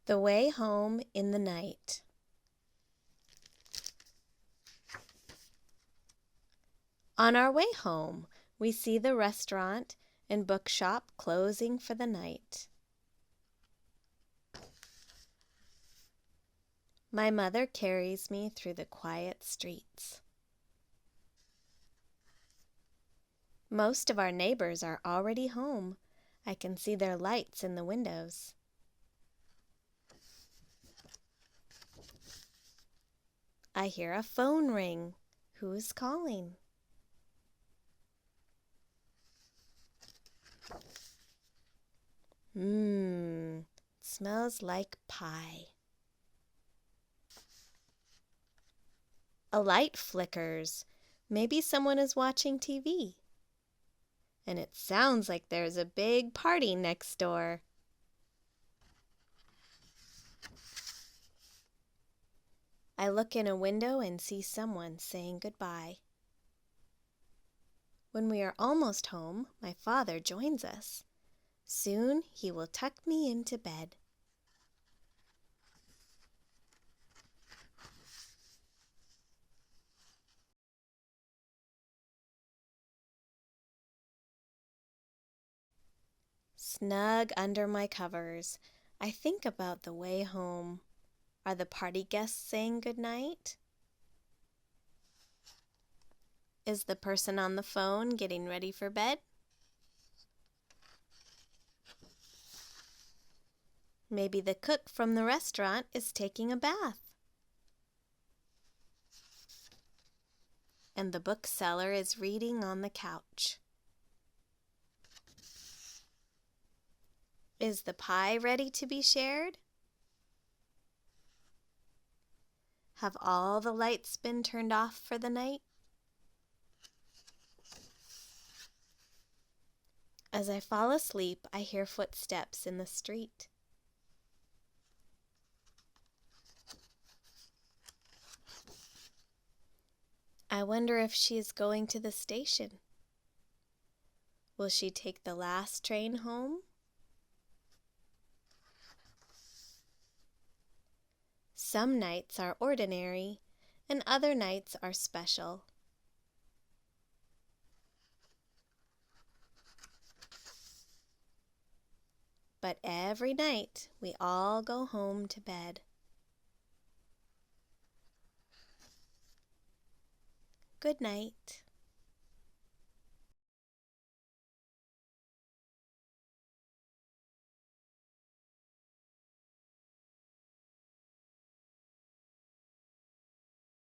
The way home in the night. On our way home, we see the restaurant and bookshop closing for the night. My mother carries me through the quiet streets. Most of our neighbors are already home. I can see their lights in the windows. I hear a phone ring. Who's calling? Smells like pie. A light flickers. Maybe someone is watching TV. And it sounds like there's a big party next door. I look in a window and see someone saying goodbye. When we are almost home, my father joins us. Soon he will tuck me into bed. Snug under my covers, I think about the way home. Are the party guests saying goodnight? Is the person on the phone getting ready for bed? Maybe the cook from the restaurant is taking a bath. And the bookseller is reading on the couch. Is the pie ready to be shared? Have all the lights been turned off for the night? As I fall asleep, I hear footsteps in the street. I wonder if she is going to the station. Will she take the last train home? Some nights are ordinary, and other nights are special. But every night we all go home to bed. Good night.